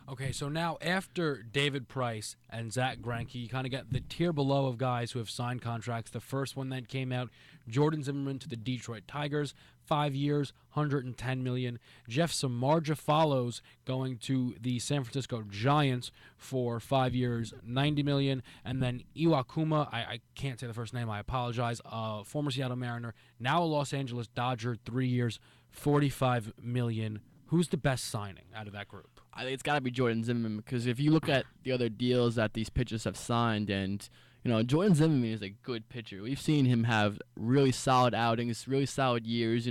Okay, so now after David Price and Zach Greinke, you kind of get the tier below of guys who have signed contracts. The first one that came out, Jordan Zimmerman to the Detroit Tigers, 5 years, $110 million. Jeff Samardzija follows, going to the San Francisco Giants for 5 years, $90 million. And then Iwakuma, I can't say the first name, I apologize, former Seattle Mariner, now a Los Angeles Dodger, 3 years, $45 million. Who's the best signing out of that group? I think it's got to be Jordan Zimmerman, because if you look at the other deals that these pitchers have signed, and Jordan Zimmerman is a good pitcher. We've seen him have really solid outings, really solid years.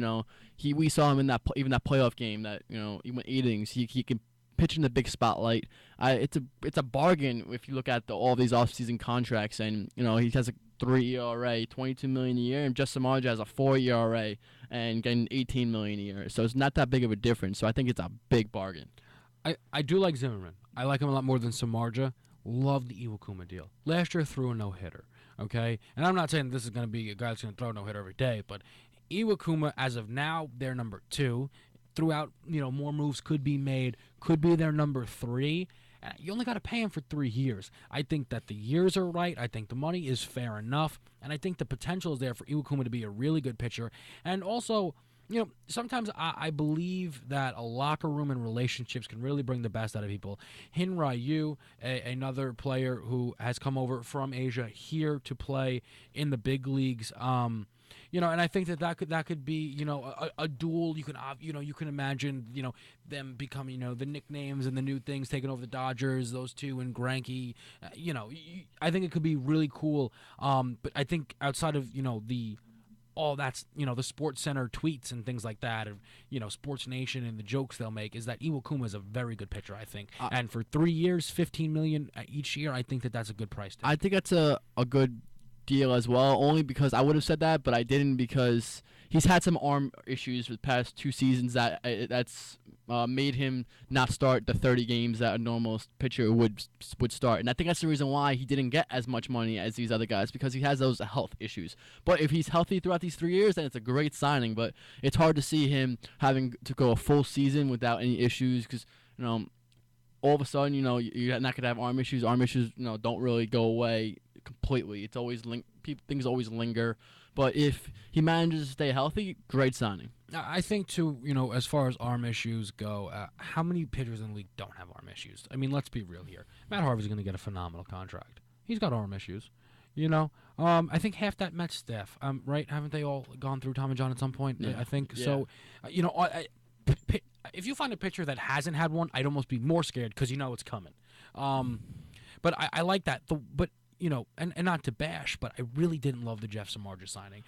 We saw him in that even that playoff game that he went 8 innings. He can pitch in the big spotlight. It's a bargain if you look at all these offseason contracts, and he has a 3 ERA, $22 million a year, and Jeff Samardzija has a 4 ERA and getting $18 million a year. So it's not that big of a difference. So I think it's a big bargain. I do like Zimmerman. I like him a lot more than Samardzija. Love the Iwakuma deal. Last year threw a no-hitter, okay? And I'm not saying this is going to be a guy that's going to throw a no-hitter every day, but Iwakuma, as of now, they're number 2. Throughout, more moves could be made, could be their number 3. And you only got to pay him for 3 years. I think that the years are right. I think the money is fair enough. And I think the potential is there for Iwakuma to be a really good pitcher. And also, sometimes I believe that a locker room and relationships can really bring the best out of people. Hin Ryu, another player who has come over from Asia here to play in the big leagues. And I think that could be a duel. You can imagine them becoming the nicknames and the new things, taking over the Dodgers. Those two and Greinke. I think it could be really cool. But I think outside of that's the Sports Center tweets and things like that, of Sports Nation and the jokes they'll make, is that Iwakuma is a very good pitcher, I think. And for 3 years, $15 million each year, I think that's a good price tag. I think that's a good deal as well, only because I would have said that, but I didn't, because he's had some arm issues for the past 2 seasons that's made him not start the 30 games that a normal pitcher would start. And I think that's the reason why he didn't get as much money as these other guys, because he has those health issues. But if he's healthy throughout these 3 years, then it's a great signing. But it's hard to see him having to go a full season without any issues, because all of a sudden you're not going to have arm issues. Arm issues don't really go away completely. It's always things always linger. But if he manages to stay healthy, great signing. I think, too, as far as arm issues go, how many pitchers in the league don't have arm issues? I mean, let's be real here. Matt Harvey's going to get a phenomenal contract. He's got arm issues. I think half that Mets staff, right? Haven't they all gone through Tommy John at some point? Yeah. I think. Yeah. So, if you find a pitcher that hasn't had one, I'd almost be more scared because it's coming. But I like that. And not to bash, but I really didn't love the Jeff Samardzija signing.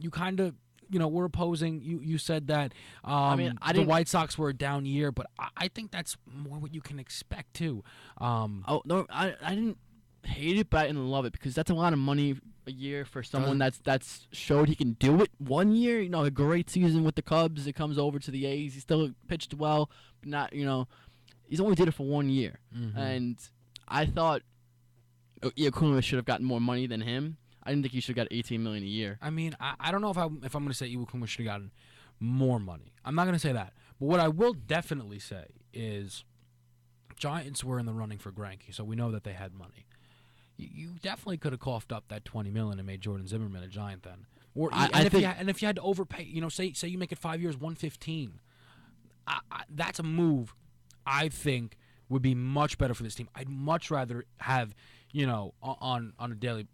You kind of, we're opposing. You said that the White Sox were a down year, but I think that's more what you can expect too. No, I didn't hate it, but I didn't love it, because that's a lot of money a year for someone that's showed he can do it 1 year. A great season with the Cubs. It comes over to the A's. He still pitched well, but not. He's only did it for 1 year, and I thought Iwakuma should have gotten more money than him. I didn't think he should have got $18 million a year. I mean, I don't know if I'm going to say Iwakuma should have gotten more money. I'm not going to say that. But what I will definitely say is Giants were in the running for Greinke, so we know that they had money. You definitely could have coughed up that $20 million and made Jordan Zimmerman a Giant then. Or if you had to overpay, say you make it 5 years, $115. That's a move I think would be much better for this team. I'd much rather have on a daily,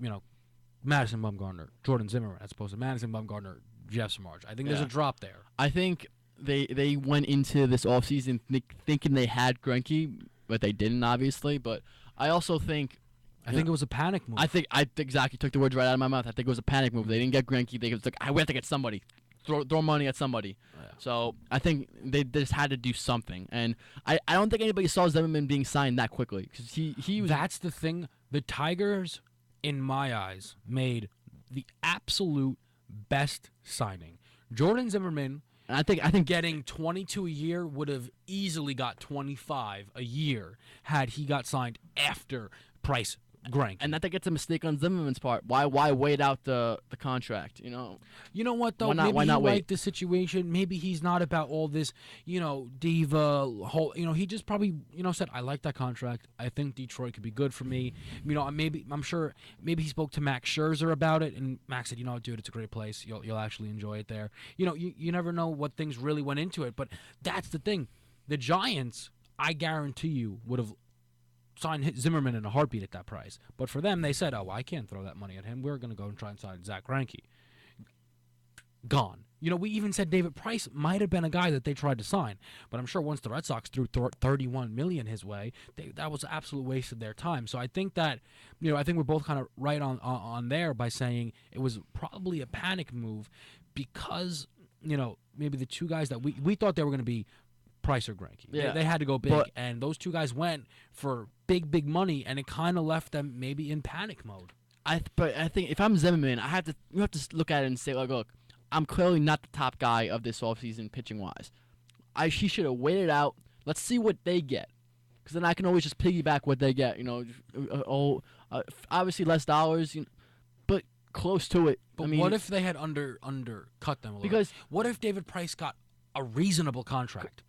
Madison Bumgarner, Jordan Zimmerman, as opposed to Madison Bumgarner, Jeff Samardzija. I think there's a drop there. I think they went into this offseason thinking they had Greinke, but they didn't, obviously. But I also think it was a panic move. I exactly took the words right out of my mouth. I think it was a panic move. They didn't get Greinke. They was like, we have to get somebody. Throw money at somebody. Yeah. So I think they just had to do something. And I don't think anybody saw Zimmerman being signed that quickly, because he was. That's the thing. The Tigers, in my eyes, made the absolute best signing. Jordan Zimmerman, and I think getting 22 a year would have easily got 25 a year had he got signed after Price Greinke. And that gets a mistake on Zimmerman's part. Why wait out the contract? You know. You know what though? Why not? Maybe Why not he wait? liked the situation. Maybe he's not about all this, diva whole. He just probably, said, "I like that contract. I think Detroit could be good for me." I'm sure. Maybe he spoke to Max Scherzer about it, and Max said, "Dude, it's a great place. You'll actually enjoy it there." You never know what things really went into it, but that's the thing. The Giants, I guarantee you, would have signed Zimmerman in a heartbeat at that price. But for them, they said, "Oh, I can't throw that money at him. We're going to go and try and sign Zach Greinke." Gone. We even said David Price might have been a guy that they tried to sign, but I'm sure once the Red Sox threw $31 million his way, that was an absolute waste of their time. So I think that, I think we're both kind of right on there by saying it was probably a panic move because, maybe the two guys that we thought they were going to be Price or Greinke. Yeah. They had to go big, and those two guys went for big money, and it kind of left them maybe in panic mode. But I think if I'm Zimmerman, you have to look at it and say, like, look, I'm clearly not the top guy of this offseason pitching-wise. He should have waited out. Let's see what they get. Because then I can always just piggyback what they get. Obviously less dollars, but close to it. But what if they had undercut them a little? Because what if David Price got a reasonable contract?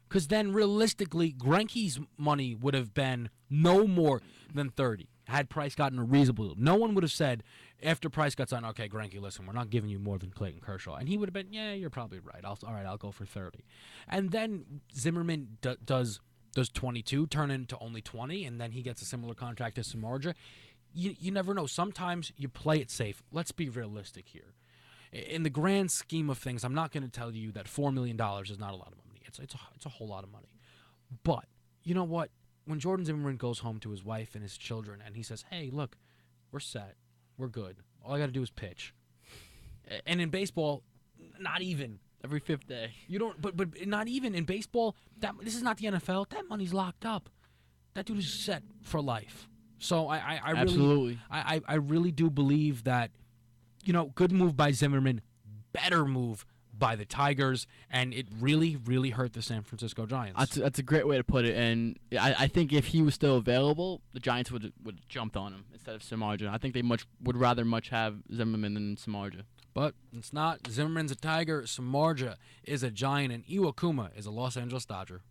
Because then realistically, Greinke's money would have been no more than 30. Had Price gotten a reasonable deal. No one would have said, after Price got signed, "Okay, Greinke, listen, we're not giving you more than Clayton Kershaw." And he would have been, "Yeah, you're probably right. All right, I'll go for 30. And then Zimmerman does 22 turn into only 20, and then he gets a similar contract as Samardzija. You never know. Sometimes you play it safe. Let's be realistic here. In the grand scheme of things, I'm not going to tell you that $4 million is not a lot of money. It's a whole lot of money. But you know what? When Jordan Zimmerman goes home to his wife and his children and he says, "Hey, look, we're set. We're good. All I got to do is pitch." And in baseball, not even. every fifth day. You don't, but not even in baseball. This is not the NFL. That money's locked up. That dude is set for life. So I Absolutely. I really do believe that, good move by Zimmerman, better move by the Tigers, and it really, really hurt the San Francisco Giants. That's a great way to put it, and I think if he was still available, the Giants would have jumped on him instead of Samardzija. I think they would rather have Zimmerman than Samardzija. But it's not. Zimmerman's a Tiger, Samardzija is a Giant, and Iwakuma is a Los Angeles Dodger.